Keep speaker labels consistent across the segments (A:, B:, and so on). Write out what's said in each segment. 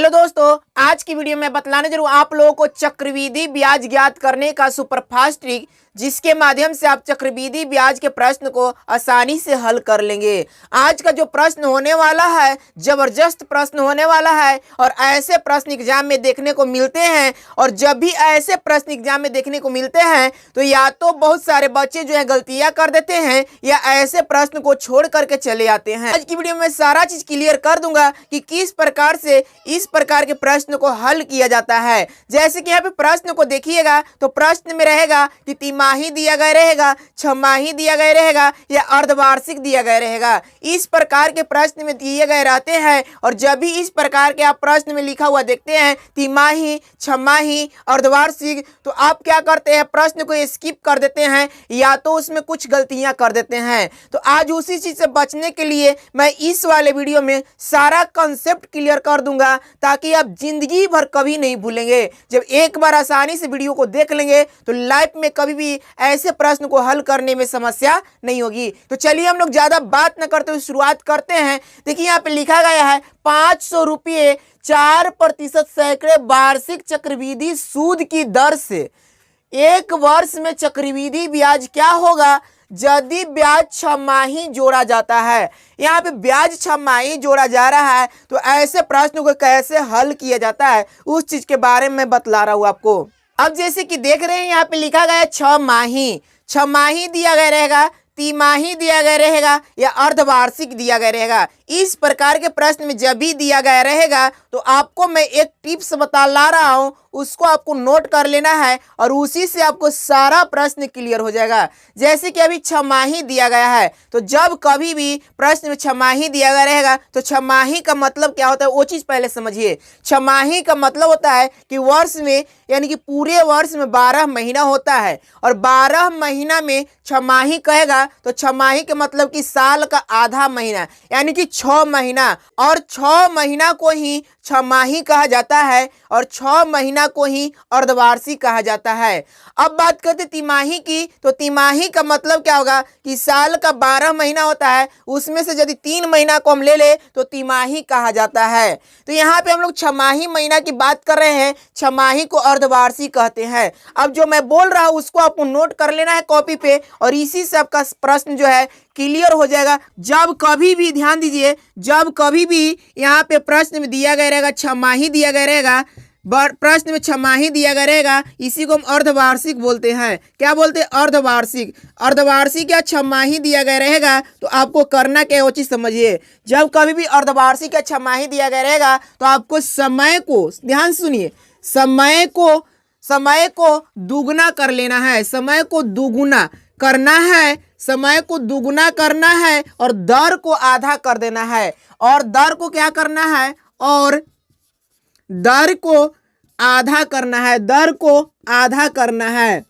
A: Hello दोस्तों, आज की वीडियो में बतलाने जरूर आप लोगों को चक्रवृद्धि ब्याज ज्ञात करने का सुपरफास्ट ट्रिक, जिसके माध्यम से आप चक्रवृद्धि ब्याज के प्रश्न को आसानी से हल कर लेंगे। आज का जो प्रश्न होने वाला है जबरदस्त प्रश्न होने वाला है और ऐसे प्रश्न एग्जाम में देखने को मिलते हैं। और जब भी ऐसे प्रश्न एग्जाम में देखने को मिलते हैं तो या तो बहुत सारे बच्चे जो है गलतियां कर देते हैं या ऐसे प्रश्न को छोड़ करके चले आते हैं। आज की वीडियो में सारा चीज क्लियर कर दूंगा कि किस प्रकार से इस प्रकार के प्रश्न को हल किया जाता है। जैसे कि यहाँ पे प्रश्न को देखिएगा तो प्रश्न में रहेगा कि तिमाही दिया गया रहेगा, छमाही दिया गया रहेगा या अर्धवार्षिक दिया गया रहेगा। इस प्रकार के प्रश्न में दिए गए रहते हैं और जब भी इस प्रकार के आप प्रश्न में लिखा हुआ देखते हैं तिमाही, छमाही, अर्धवार्षिक, तो आप क्या करते हैं, प्रश्न को स्किप कर देते हैं या तो उसमें कुछ गलतियां कर देते हैं। तो आज उसी चीज से बचने के लिए मैं इस वाले वीडियो में सारा कंसेप्ट क्लियर कर दूंगा ताकि आप जिंदगी भर कभी नहीं भूलेंगे। जब एक बार आसानी से वीडियो को देख लेंगे तो लाइफ में कभी भी ऐसे प्रश्न को हल करने में समस्या नहीं होगी। तो चलिए हम लोग ज्यादा बात न करते हुए शुरुआत करते हैं। देखिए यहाँ पे लिखा गया है 500 रुपये 4% सैकड़े वार्षिक चक्रवृद्धि सूद की दर से एक वर्ष में चक्रवृद्धि ब्याज क्या होगा यदि ब्याज छमाही जोड़ा जाता है। यहाँ पे ब्याज छमाही जोड़ा जा रहा है तो ऐसे प्रश्न को कैसे हल किया जाता है उस चीज के बारे में बतला रहा हूँ आपको। अब जैसे कि देख रहे हैं यहाँ पे लिखा गया है छमाही दिया गया रहेगा, तिमाही दिया गया रहेगा या अर्धवार्षिक दिया गया रहेगा। इस प्रकार के प्रश्न में जब भी दिया गया रहेगा तो आपको मैं एक टिप्स बता ला रहा हूं, उसको आपको नोट कर लेना है और उसी से आपको सारा प्रश्न क्लियर हो जाएगा। जैसे कि अभी छमाही दिया गया है तो जब कभी भी प्रश्न में छमाही दिया गया रहेगा तो छमाही का मतलब क्या होता है वो चीज पहले समझिए। छमाही का मतलब होता है कि वर्ष में यानी कि पूरे वर्ष में 12 महीना होता है और 12 महीना में छमाही कहेगा तो छमाही के मतलब कि साल का आधा महीना यानी कि 6 महीना, और 6 महीना को ही छमाही कहा जाता है और 6 महीना को ही अर्धवार्षिक कहा जाता है। अब बात करते तिमाही की, तो तिमाही का मतलब क्या होगा कि साल का 12 महीना होता है, उसमें से यदि 3 महीना को हम ले ले तो तिमाही कहा जाता है। तो यहाँ पे हम लोग छमाही महीना की बात कर रहे हैं, छमाही को अर्धवार्षिक कहते हैं। अब जो मैं बोल रहा हूँ उसको आपको नोट कर लेना है कॉपी पे और इसी से आपका प्रश्न जो है क्लियर हो जाएगा। जब कभी भी ध्यान दीजिए, जब कभी भी यहाँ पे प्रश्न में दिया गया रहेगा छमाही दिया गया रहेगा, प्रश्न में छमाही दिया गया रहेगा, इसी को हम अर्धवार्षिक बोलते हैं। क्या बोलते हैं? अर्धवार्षिक। अर्धवार्षिक या छमाही दिया गया रहेगा तो आपको करना क्या है वो चीज समझिए। जब कभी भी अर्धवार्षिक या छमाही दिया गया रहेगा तो आपको समय को, ध्यान सुनिए, समय को दुगुना कर लेना है, समय को दुगुना करना है, समय को दुगुना करना है और दर को आधा कर देना है। और दर को क्या करना है? और दर को आधा करना है, दर को आधा करना है,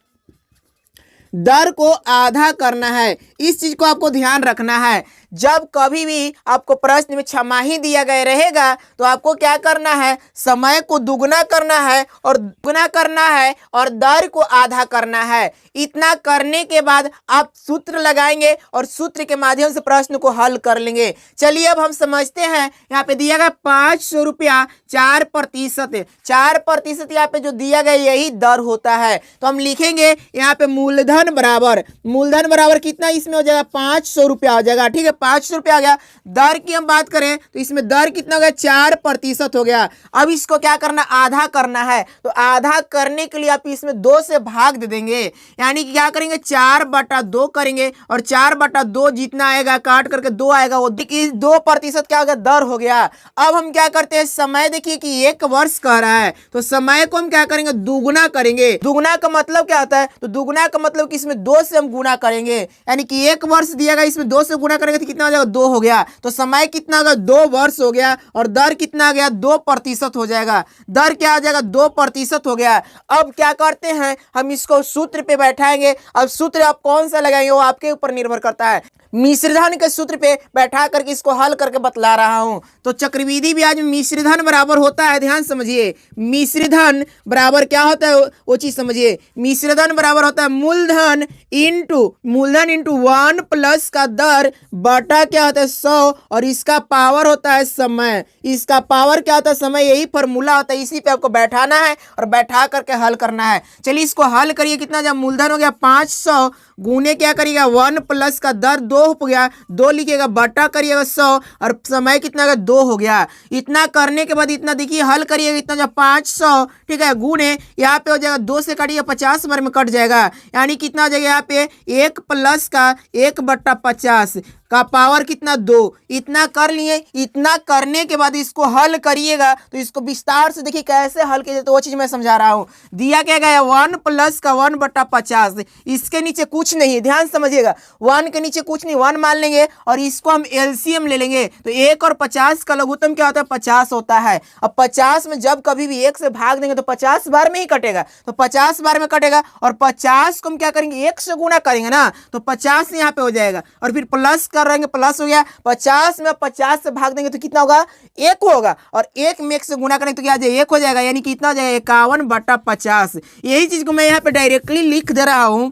A: दर को आधा करना है। इस चीज को आपको ध्यान रखना है। जब कभी भी आपको प्रश्न में छमाही दिया गया रहेगा तो आपको क्या करना है, समय को दुगुना करना है और दुगुना करना है और दर को आधा करना है। इतना करने के बाद आप सूत्र लगाएंगे और सूत्र के माध्यम से प्रश्न को हल कर लेंगे। चलिए अब हम समझते हैं। यहाँ पे दिया गया 500 रुपया 4%, 4% यहाँ पे जो दिया गया यही दर होता है। तो हम लिखेंगे यहाँ पे मूलधन बराबर कितना इसमें हो जाएगा, 500 रुपया हो जाएगा। ठीक है, 500 रुपया आ गया। दर की हम बात करें तो इसमें दर कितना हो गया, 4% हो गया। अब इसको क्या करना, आधा करना है। तो आधा करने के लिए आप इसमें 2 से भाग दे देंगे, यानी कि क्या करेंगे 4/2 करेंगे और 4/2 जितना आएगा काट करके 2 आएगा, वो 2% क्या हो गया, दर हो गया। अब हम क्या करते हैं, समय देखिए कि 1 वर्ष कह रहा है तो समय को हम क्या करेंगे, दुगुना करेंगे। दुगुना का मतलब क्या होता है, तो दुगुना का मतलब कि इसमें 2 से हम गुना करेंगे, यानी कि 1 वर्ष दिया गया इसमें 2 से गुना करेंगे तो कितना हो जाएगा, 2 हो गया। तो समय कितना होगा, 2 वर्ष हो गया और दर कितना आ गया, 2% हो जाएगा। दर क्या आ जाएगा, 2% हो गया। अब क्या करते हैं, हम इसको सूत्र पे बैठाएंगे। अब सूत्र आप कौन सा लगाएंगे वो आपके ऊपर निर्भर करता है। मिश्र धन के सूत्र पे बैठा करके इसको हल करके बतला रहा हूं। तो चक्रवृद्धि ब्याज में मिश्र धन बराबर होता है, ध्यान समझिए, मिश्र धन बराबर क्या होता है वो चीज समझिए। मिश्र धन बराबर होता है मूलधन इंटू 1 प्लस का दर बटा क्या होता है 100, और इसका पावर होता है समय। इसका पावर क्या होता है समय, यही फॉर्मूला होता है, इसी पे आपको बैठाना है और बैठा करके हल करना है। चलिए इसको हल करिए। कितना जब मूलधन हो गया 500 गुने क्या करिएगा 1 प्लस का दर 2 हो गया, 2 लिखिएगा बटा करिएगा 100, और समय कितना होगा 2 हो गया। इतना करने के बाद इतना देखिए हल करिएगा, इतना जब 500 ठीक है गुने यहाँ पे हो जाएगा 2 से काटिएगा 50 बार में कट जाएगा, यानी कितना हो जाएगा यहाँ पे 1 प्लस का 1/50 का पावर कितना 2। इतना कर लिए। इतना करने के बाद इसको हल करिएगा तो इसको विस्तार से देखिए कैसे हल किया जाए, तो वो चीज मैं समझा रहा हूं। दिया क्या गया 1 प्लस का 1/50, इसके नीचे कुछ नहीं, ध्यान समझिएगा, 1 के नीचे कुछ नहीं, 1 मान लेंगे और इसको हम एलसीएम ले लेंगे। तो 1 और 50 का लघुत्तम क्या होता है 50 होता है। अब 50 में जब कभी भी 1 से भाग देंगे तो 50 बार में ही कटेगा, तो 50 बार में कटेगा, और 50 को हम क्या करेंगे 1 से गुना करेंगे ना, तो 50 यहाँ पे हो जाएगा, और फिर प्लस कर रहेंगे, प्लस हो गया। 50 में 50 से भाग देंगे तो कितना होगा 1 होगा, और 1 में 1 से गुना करेंगे तो क्या आ जाएगा 1 हो जाएगा, यानी कितना हो जाएगा 51/50। यही चीज को मैं यहाँ पे डायरेक्टली लिख दे रहा हूं।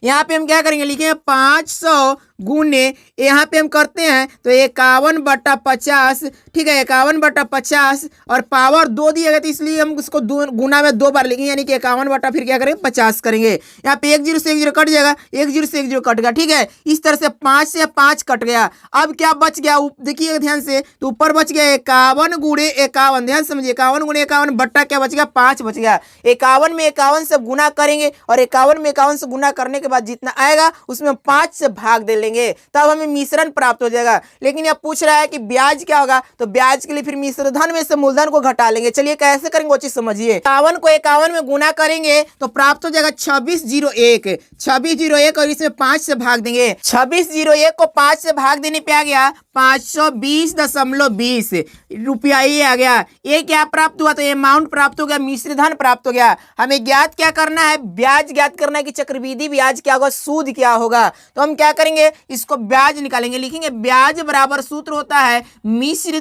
A: यहाँ पे हम क्या करेंगे लिखेंगे 500 गुने, यहाँ पे हम करते हैं तो 51/50, ठीक है 51/50, और पावर 2 दिया गया तो इसलिए हम उसको गुना में 2 बार लिखेंगे, यानी कि 51 बटा फिर क्या करेंगे 50 करेंगे। यहाँ पे 1 0 से 1 0 कट जाएगा, 1 0 से 1 0 कट गया, ठीक है। इस तरह से 5 से 5 कट गया। अब क्या बच गया देखिए ध्यान से, तो ऊपर बच गया 51 गुणे 51, ध्यान समझिए 51 गुणे 51 बट्टा क्या बच गया 5 बच गया। 51 में 51 से गुना करेंगे, और 51 में 51 से गुना करने के बाद जितना आएगा उसमें 5 से भाग दे लेंगे, तब हमें मिश्रण प्राप्त हो जाएगा। लेकिन यह पूछ रहा है कि ब्याज क्या होगा, तो ब्याज के लिए फिर मिश्र धन में से मूलधन को घटा लेंगे। चलिए कैसे करेंगे वो चीज समझिए। 51 को 51 में गुना करेंगे तो प्राप्त हो जाएगा 2601, और इसमें 5 से भाग देंगे। 2601 को 5 से भाग देने पे आ गया 520.20 रुपया, ये आ गया। ये क्या प्राप्त हुआ, तो ये अमाउंट प्राप्त हो गया, मिश्र धन प्राप्त हो गया। हमें ज्ञात क्या करना है, ब्याज ज्ञात करना है कि चक्रवृद्धि ब्याज क्या होगा, सूद क्या होगा। तो हम क्या करेंगे इसको ब्याज निकालेंगे, लिखेंगे ब्याज बराबर सूत्र होता है मिश्र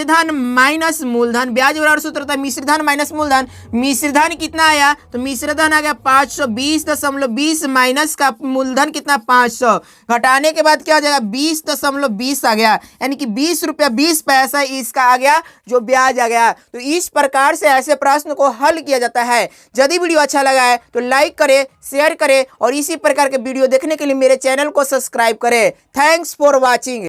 A: धन माइनस मूलधन। ब्याज बराबर सूत्र होता है मिश्र धन माइनस मूलधन। मिश्र धन कितना आया, तो मिश्र धन आ गया 520.20 माइनस का मूलधन कितना 500, घटाने के बाद क्या हो जाएगा 20.20 आ गया, यानी कि 20 रुपया 20 पैसा इसका आ गया जो ब्याज आ गया। तो इस प्रकार से ऐसे प्रश्न को हल किया जाता है। यदि वीडियो अच्छा लगा है तो लाइक करें, शेयर करें, और इसी प्रकार के वीडियो देखने के लिए मेरे चैनल को सब्सक्राइब करें। Thanks for watching.